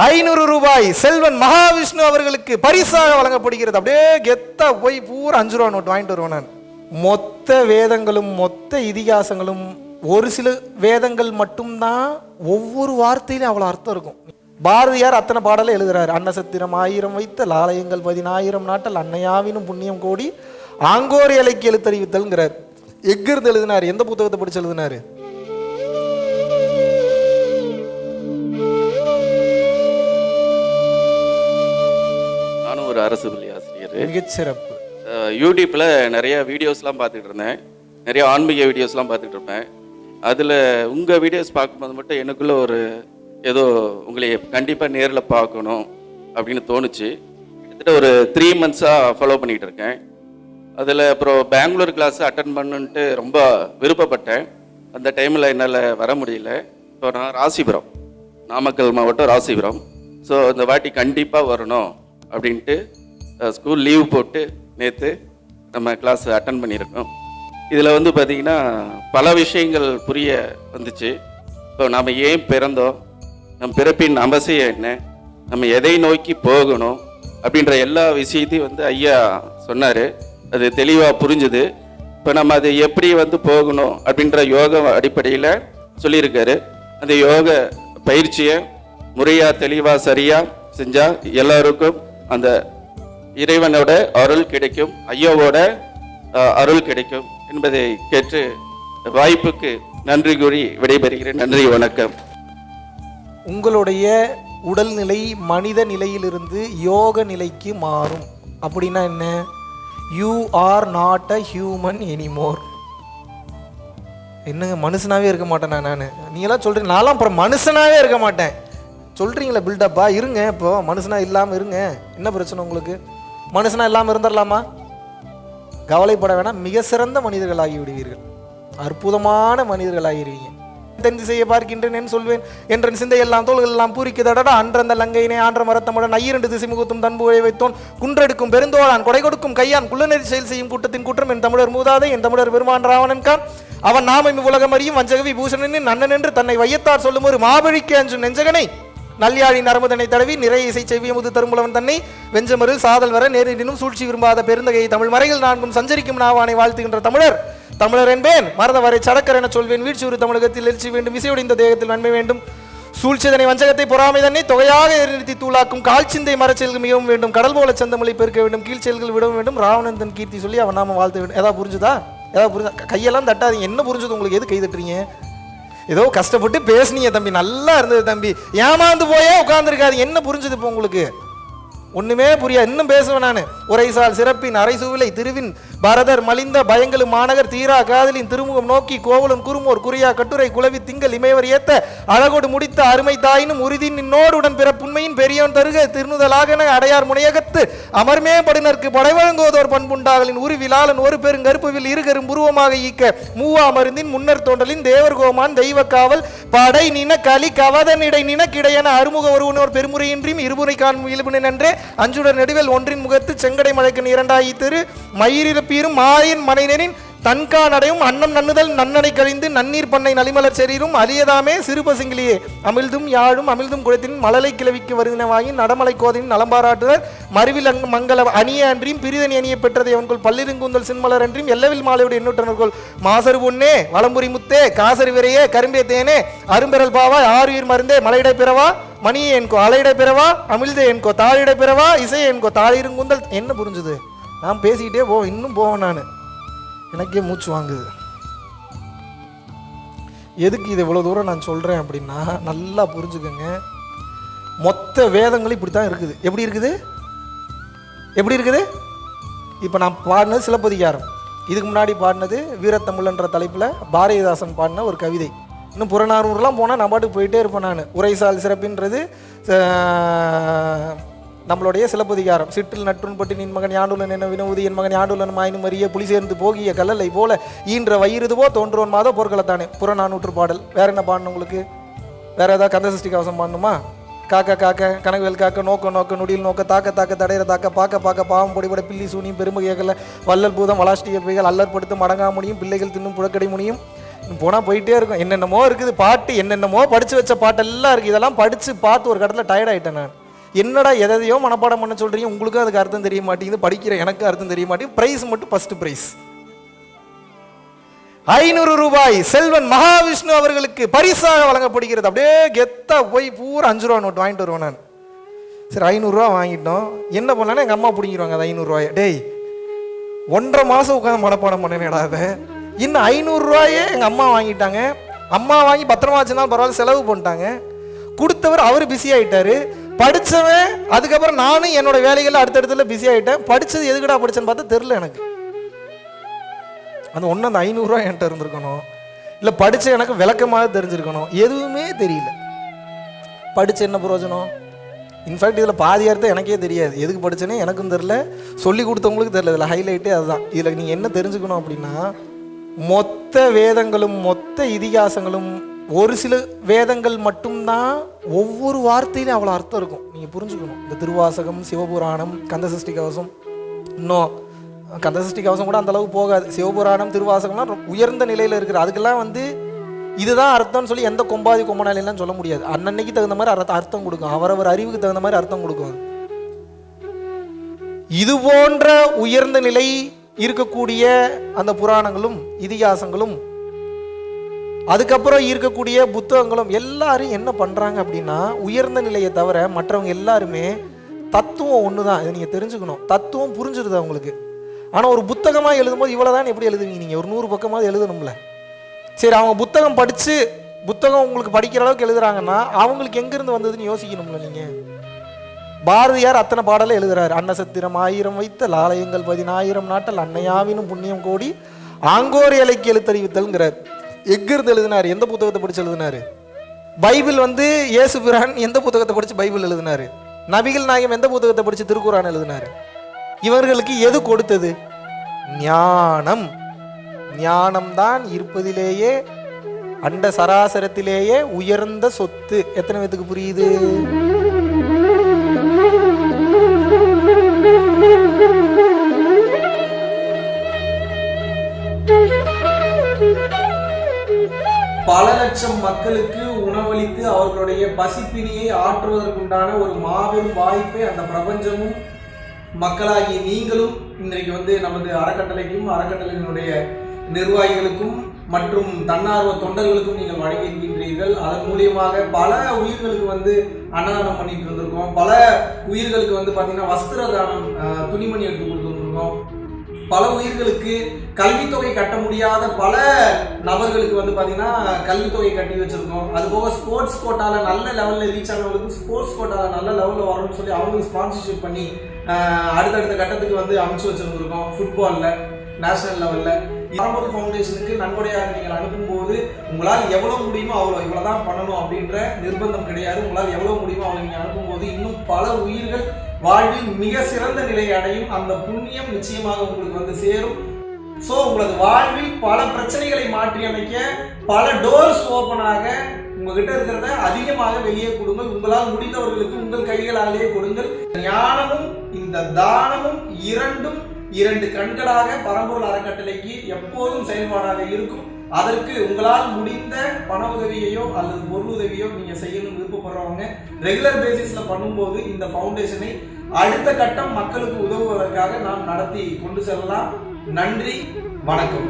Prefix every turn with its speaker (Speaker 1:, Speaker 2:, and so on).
Speaker 1: 500 ரூபாய் செல்வன் மகாவிஷ்ணு அவர்களுக்கு பரிசாக வழங்கப்படுகிறது. அப்படியே கெத்தா போய் பூரா 5 ரூபா நோட்டு வாங்கிட்டு வருவேன் நான். மொத்த வேதங்களும் மொத்த இதிகாசங்களும் ஒரு சில வேதங்கள் மட்டும்தான் ஒவ்வொரு வார்த்தையிலும் அவ்வளோ அர்த்தம் இருக்கும். பாரதியார் அத்தனை பாடலை எழுதுறாரு. அன்னசத்திரம் 1000 வைத்த லாலயங்கள் 10000 நாட்டல் அன்னையாவினும் புண்ணியம் கோடி ஆங்கோர் இலைக்கு எழுத்தறிவித்தல்ங்கிறார். எங்கிருந்து எழுதினார்? எந்த புத்தகத்தை படிச்சு எழுதினாரு?
Speaker 2: நானும் ஒரு அரசு பள்ளி ஆசிரியர்.
Speaker 1: மிகச்சிறப்பு.
Speaker 2: யூடியூப்பில் நிறைய வீடியோஸ்லாம் பார்த்துட்டு இருந்தேன். நிறைய ஆன்மீக வீடியோஸ்லாம் பார்த்துட்டு இருப்பேன். அதில் உங்கள் வீடியோஸ் பார்க்கும்போது மட்டும் எனக்குள்ளே ஒரு ஏதோ உங்களை கண்டிப்பாக நேரில் பார்க்கணும் அப்படின்னு தோணுச்சு. கிட்டத்தட்ட ஒரு 3 மந்த்ஸாக ஃபாலோ பண்ணிகிட்டு இருக்கேன். அதில் அப்புறம் பெங்களூர் கிளாஸ் அட்டன் பண்ணுன்ட்டு ரொம்ப விருப்பப்பட்டேன். அந்த டைமில் என்னால் வர முடியல. இப்போ நான் ராசிபுரம், நாமக்கல் மாவட்டம் ராசிபுரம். ஸோ இந்த வாட்டி கண்டிப்பாக வரணும் அப்படின்ட்டு ஸ்கூல் லீவ் போட்டு நேற்று நம்ம கிளாஸ் அட்டன் பண்ணியிருக்கோம். இதில் வந்து பார்த்திங்கன்னா பல விஷயங்கள் புரிய வந்துச்சு. இப்போ நம்ம ஏன் பிறந்தோம், நம் பிறப்பின் அவசியம் என்ன, நம்ம எதை நோக்கி போகணும் அப்படின்ற எல்லா விஷயத்தையும் வந்து ஐயா சொன்னார். அது தெளிவாக புரிஞ்சுது. இப்போ நம்ம அது எப்படி வந்து போகணும் அப்படின்ற யோக அடிப்படையில் சொல்லியிருக்காரு. அந்த யோக பயிற்சியை முறையாக தெளிவாக சரியாக செஞ்சால் எல்லாருக்கும் அந்த இறைவனோட அருள் கிடைக்கும், ஐயாவோட அருள் கிடைக்கும் என்பதை கேட்டு வாய்ப்புக்கு நன்றி கூறி விடைபெறுகிறேன். நன்றி, வணக்கம்.
Speaker 1: உங்களுடைய உடல்நிலை மனித நிலையிலிருந்து யோக நிலைக்கு மாறும். அப்படின்னா என்ன? You are not a human anymore. என்னங்க மனுஷனாவே இருக்க மாட்டேன் நான்? நீங்களாம் சொல்றீங்க நான்லாம் அப்புறம் மனுஷனாவே இருக்க மாட்டேன் சொல்றீங்களா? பில்டப்பா இருங்க. இப்போ மனுஷனா இல்லாமல் இருங்க. என்ன பிரச்சனை உங்களுக்கு? மனுஷனா இல்லாமல் இருந்துடலாமா? கவலைப்பட வேணாம். மிக சிறந்த மனிதர்களாகி விடுவீர்கள். அற்புதமான மனிதர்களாகிடுவீங்க. தெரிந்து செய்ய பார்க்கின்றேன் சொல்வேன் என்ற சிந்தை எல்லாம் தோள்கள் எல்லாம் பூரிக்குதடா அன்றந்த லங்கையினை ஆன்ற மரத்தமுடன் ஐயரண்டு திசை முகத்தும் தன்புழை வைத்தோன் குன்றெடுக்கும் பெருந்தோளான் கொடை கொடுக்கும் கையான் குள்ளநெறி செயல் செய்யும் கூட்டத்தின் குற்றம் என் தமிழர் மூதாதை என் தமிழர் பெருமான் ராவணன் கான் அவன் நாமம் உலகம் அறியும் வஞ்சகவி பூஷணனின் அண்ணன் என்று தன்னை வையத்தார் சொல்லும் ஒரு மாபழிக்கு அன்று நெஞ்சகனை நல்யாழி நரமுதனை தடவி நிறைய இசை செவ்வியமுது தருமுலவன் தன்னை வெஞ்சமரில் சாதல் வர நேரினும் சூழ்ச்சி விரும்பாத பெருந்தகையை தமிழ் மறைகள் நான்கும் சஞ்சரிக்கும் நாவானை வாழ்த்துகின்ற தமிழர் என்பேன் மறந்த வரை சடக்கர் என சொல்வேன். வீழ்ச்சி ஒரு தமிழகத்தில் எழுச்சி வேண்டும், விசையோடு இந்த தேகத்தில் நன்மை வேண்டும். சூழ்ச்சிதனை வஞ்சகத்தை பொறாமை தன்னை தொகையாக நிறுத்தி தூளாக்கும் கால்ச்சிந்தை மரச்செயல்கள் மிகவும் வேண்டும். கடல் போல சந்தமொழி பெருக்க வேண்டும், கீழ் செயல்கள் விடவும் வேண்டும். ராவணன் தன் கீர்த்தி சொல்லி அவன் நாம வாழ்த்து வேண்டும். ஏதாவது புரிஞ்சுதா? ஏதாவது புரிஞ்சா? கையெல்லாம் தட்டாதீங்க. என்ன புரிஞ்சது உங்களுக்கு? எது கை தட்டுறீங்க? ஏதோ கஷ்டப்பட்டு பேசுனீங்க தம்பி, நல்லா இருந்தது தம்பி, ஏமாந்து போயே உட்கார்ந்துருக்காது. என்ன புரிஞ்சது இப்போ உங்களுக்கு? ஒண்ணுமே புரியா. இன்னும் பேசுவேன் நான். உரைசால் சிறப்பின் அரைசூவிலை திருவின் பரதர் மலிந்த பயங்களும் மாநகர் தீரா காதலின் திருமுகம் நோக்கி கோவலன் குறுமோர் குறியா கட்டுரை குலவி திங்கள் இமைவர் ஏத்த அழகோடு முடித்த அருமை தாயினும் உறுதியின் நின்னோடுடன் பிறப்புண்மையின் பெரியவன் தருக திருநுதலாகன அடையார் முனையகத்து அமர்மே படுனருக்கு படைவழங்குவதோர் பண்புண்டாகலின் உருவிலாளன் ஒரு பெருங்கருப்புவில் இருகரும் உருவமாக ஈக்க மூவா மருந்தின் முன்னர் தோண்டலின் தேவர் கோமான் தெய்வ காவல் படை நின களி கவதனிடை நினக்கிடையென அறுமுக ஒருவனோர் பெருமுறையின்றியும் இருமுறை காணும் இயல்புடன் என்றே அஞ்சுடர் நெடுவேல் ஒன்றின் முகத்து செங்கடை மலைக்கு இரண்டாயி திரு மயிரிழப்பீரும் மாயின் மனைநெனின் தன்கா நடையும் அன்னம் நன்னுதல் நன்னடை கழிந்து நன்னீர் பண்ணை நலிமலர் செரீரும் அரியதாமே சிறுபசிங்கிலியே அமிழ்தும் யாழும் அமிழ்தும் குளத்தின் மழலை கிளவிக்கு வருதினவாகி நடமலை கோதின் நலம்பாராட்டுவர் மறுவில் மங்கள அணிய அன்றியும் பிரிதனி அணியை பெற்றதை அவன்கொள் பல்லிருங்குந்தல் சின்மலர் அன்றியும் எல்லவில் மாலையோடு எண்ணூற்றனர்கள் மாசரு பொன்னே வளம்புரி முத்தே காசரி விரையே கரும்பே தேனே அரும்பெறல் பாவா ஆறுயிர் மருந்தே மலையிடை பிறவா மணியே என்கோ அலையிடை பிறவா அமிழ்தே என்கோ தாழிடை பிறவா இசை என்கோ தாழிருங்குந்தல். என்ன புரிஞ்சுது? நான் பேசிக்கிட்டே இன்னும் போவேன் நான். எனக்கே மூச்சு வாங்குது. எதுக்கு இது இவ்வளோ தூரம் நான் சொல்கிறேன் அப்படின்னா, நல்லா புரிஞ்சுக்கோங்க. மொத்த வேதங்களும் இப்படி தான் இருக்குது. எப்படி இருக்குது? எப்படி இருக்குது? இப்போ நான் பாடினது சிலப்பதிகாரம். இதுக்கு முன்னாடி பாடினது வீரத்தமிழன்ற தலைப்பில் பாரதிதாசன் பாடின ஒரு கவிதை. இன்னும் புறநானூறுலாம் போனால் நான் பாட்டுக்கு போயிட்டே இருப்பேன் நான். உரைசால் சிறப்பின்றது நம்மளுடைய சிலப்பதிகாரம். சிற்றில் நற்றுன்பட்டு நின் மகன் யாண்டுலன் என்ன வினவுதி என் மகன் யாண்டுலன் மாயினும் அறிய புலி சேர்ந்து போகிய கல்லலை போல ஈன்ற வயிறுதுவோ தோன்றோன் மாதோ போர்க்களத்தானே புறநானூற்று பாடல். வேற என்ன பாடணும் உங்களுக்கு? வேற ஏதாவது கந்தசஷ்டி கவசம் பாடணுமா? காக்க காக்க கனகுவேல் காக்க நோக்க நோக்க நொடியில் நோக்க தாக்க தாக்க தடையிற தாக்க பாக்க பாக்க பாவம் பொடிபட பில்லி சூனியும் பெரும்பகையகல வல்லல் பூதம் வளாஷ்டிய பைகள் அல்லற்படுத்தும் அடங்கா முடியும் பிள்ளைகள் தின்னும் புழக்கடை முடியும் போனால் போயிட்டே இருக்கும். என்னென்னமோ இருக்குது பாட்டு, என்னென்னமோ படித்து வச்ச பாட்டெல்லாம் இருக்குது. இதெல்லாம் படித்து பார்த்து ஒரு கடத்தில் டயர்ட் ஆகிட்டேன் நான். என்னடா எதையோ மனப்பாடம் பண்ண சொல்கிறீங்க, உங்களுக்கும் அதுக்கு அர்த்தம் தெரிய மாட்டேங்குது, படிக்கிற எனக்கு அர்த்தம் தெரிய மாட்டேங்குது. ப்ரைஸ் மட்டும் ஃபஸ்ட்டு ப்ரைஸ் 500 ரூபாய் செல்வன் மகாவிஷ்ணு அவர்களுக்கு பரிசாக வழங்கப்படுகிறது. அப்படியே கெத்தா போய் பூரா 5 ரூபா நோட்டு வாங்கிட்டு வருவேன் நான். சரி 500 ரூபா வாங்கிட்டோம், என்ன பண்ணலான்னா எங்கள் அம்மா பிடிங்கிடுவாங்க அது 500 ரூபாயை. டேய் 1.5 மாதம் உட்காந்து மனப்பாடம் பண்ணேனேடா அதை. இன்னும் 500 ரூபாயே எங்கள் அம்மா வாங்கிட்டாங்க. அம்மா வாங்கி பத்திரமா வச்சுனா பரவாயில்ல, செலவு பண்ணிட்டாங்க. கொடுத்தவர் அவர் பிஸி ஆகிட்டாரு. படித்தவன் அதுக்கப்புறம் நானும் என்னோட வேலைகளில் அடுத்தடுத்துல பிஸி ஆகிட்டேன். படித்தது எதுக்கடா படித்தேன்னு பார்த்தா தெரில எனக்கு. அந்த ஒன்று அந்த 500 ரூபா என்கிட்ட இருந்திருக்கணும், இல்லை படித்த எனக்கு விளக்கமாக தெரிஞ்சிருக்கணும். எதுவுமே தெரியல. படித்த என்ன பிரயோஜனம்? இன்ஃபேக்ட் இதில் பாதி அர்த்தம் எனக்கே தெரியாது. எதுக்கு படித்தேனே எனக்கும் தெரில, சொல்லி கொடுத்தவங்களுக்கு தெரில. இதில் ஹைலைட்டே அதுதான். இதில் நீங்கள் என்ன தெரிஞ்சுக்கணும் அப்படின்னா, மொத்த வேதங்களும் மொத்த இதிகாசங்களும் ஒரு சில வேதங்கள் மட்டும்தான் ஒவ்வொரு வார்த்தையிலும் அவ்வளோ அர்த்தம் இருக்கும். நீங்கள் புரிஞ்சுக்கணும். இந்த திருவாசகம், சிவபுராணம், கந்தசஷ்டி கவசம், இன்னும் கந்தசஷ்டி கவசம் கூட அந்த அளவுக்கு போகாது. சிவபுராணம், திருவாசகம்லாம் உயர்ந்த நிலையில் இருக்குது. அதுக்கெல்லாம் இதுதான் அர்த்தம்னு சொல்லி எந்த கொம்பாதி கொம்பனாலாம் சொல்ல முடியாது. அன்னன்னைக்கு தகுந்த மாதிரி அர்த்தம் கொடுக்கும். அவரவர் அறிவுக்கு தகுந்த மாதிரி அர்த்தம் கொடுக்கும். இது போன்ற உயர்ந்த நிலை இருக்கக்கூடிய அந்த புராணங்களும் இதிகாசங்களும் அதுக்கப்புறம் இருக்கக்கூடிய புத்தகங்களும் எல்லாரும் என்ன பண்றாங்க அப்படின்னா, உயர்ந்த நிலையை தவிர மற்றவங்க எல்லாருமே தத்துவம் ஒன்று தான். இதை நீங்கள் தெரிஞ்சுக்கணும். தத்துவம் புரிஞ்சிருது அவங்களுக்கு. ஆனால் ஒரு புத்தகமாக எழுதும்போது இவ்வளோதான் எப்படி எழுதுவீங்க? நீங்கள் ஒரு 100 பக்கமாவது எழுதணும்ல. சரி, அவங்க புத்தகம் படித்து புத்தகம் உங்களுக்கு படிக்கிற அளவுக்கு எழுதுறாங்கன்னா அவங்களுக்கு எங்கேருந்து வந்ததுன்னு யோசிக்கணும்ல நீங்கள். பாரதியார் அத்தனை பாடலை எழுதுறாரு. அன்னசத்திரம் 1000 வைத்த லாலயங்கள் 10000 நாட்டல் அன்னையாவினும் புண்ணியம் கோடி ஆங்கோர் இலைக்கு எழுத்தறிவித்தல்ங்கிறார். எங்கிருந்து எழுதினார்? எந்த புத்தகத்தை படித்து எழுதினாரு? பைபிள் இயேசு பிரான் எந்த புத்தகத்தை படித்து பைபிள் எழுதினாரு? நபிகள் நாயகம் எந்த புத்தகத்தை படித்து திருக்குரான் எழுதினாரு? இவர்களுக்கு எது கொடுத்தது? ஞானம். ஞானம்தான் இருப்பதிலேயே அண்ட சராசரத்திலேயே உயர்ந்த சொத்து. எத்தனை பேத்துக்கு புரியுது? பல லட்சம் மக்களுக்கு உணவளித்து அவர்களுடைய பசிப்பினியை ஆற்றுவதற்குண்டான ஒரு மாபெரும் வாய்ப்பை அந்த பிரபஞ்சமும் மக்களாகிய நீங்களும் இன்றைக்கு நமது அறக்கட்டளைக்கும் அறக்கட்டளையினுடைய நிர்வாகிகளுக்கும் மற்றும் தன்னார்வ தொண்டர்களுக்கும் நீங்கள் வழங்கியிருக்கின்றீர்கள். அதன் மூலியமாக பல உயிர்களுக்கு அன்னதானம் பண்ணிட்டு இருந்திருக்கோம். பல உயிர்களுக்கு பார்த்தீங்கன்னா வஸ்திர தானம், துணிமணி எடுத்து கொடுத்துருக்கோம். பல உயிர்களுக்கு கல்வித்தொகை கட்ட முடியாத பல நபர்களுக்கு பார்த்தீங்கன்னா கல்வித்தொகை கட்டி வச்சிருக்கோம். அதுபோக ஸ்போர்ட்ஸ் கோட்டால நல்ல லெவலில் ரீச் ஆனவங்களுக்கு ஸ்போர்ட்ஸ் கோட்டால நல்ல லெவலில் வரணும்னு சொல்லி அவங்களுக்கு ஸ்பான்சர்ஷிப் பண்ணி அடுத்தடுத்த கட்டத்துக்கு அனுப்பிச்சு வச்சிருந்துருக்கோம். ஃபுட்பாலில் நேஷனல் லெவலில் பரம்பொருள் ஃபவுண்டேஷனுக்கு நன்கொடையாக நீங்கள் அனுப்பும்போது உங்களால் எவ்வளோ முடியுமோ அவ்வளோ, இவ்வளோதான் பண்ணணும் அப்படின்ற நிர்பந்தம் கிடையாது. உங்களால் எவ்வளோ முடியுமோ அவ்வளோ நீங்கள் அனுப்பும்போது இன்னும் பல உயிர்கள் வாழ்வில் மிக சிறந்த நிலை அடையும். அந்த புண்ணியம் நிச்சயமாக உங்களுக்கு சேரும். ஸோ உங்களது வாழ்வில் பல பிரச்சனைகளை மாற்றி அமைக்க பல டோர்ஸ் ஓப்பனாக உங்ககிட்ட இருக்கிறத அதிகமாக வெளியே கொடுங்கள். உங்களால் முடிந்தவர்களுக்கு உங்கள் கைகளாலேயே கொடுங்கள். ஞானமும் இந்த தானமும் இரண்டு கண்களாக பரம்பொருள் அறக்கட்டளைக்கு எப்போதும் செயல்பாடாக இருக்கும். அதற்கு உங்களால் முடிந்த பண உதவியையோ அல்லது பொருள் உதவியோ நீங்க செய்யணும்னு விருப்பப்படுறவங்க ரெகுலர் பேசிஸ்ல பண்ணும்போது இந்த ஃபவுண்டேஷனை அடுத்த கட்டம் மக்களுக்கு உதவுவதற்காக நாம் நடத்தி கொண்டு செல்லலாம். நன்றி, வணக்கம்.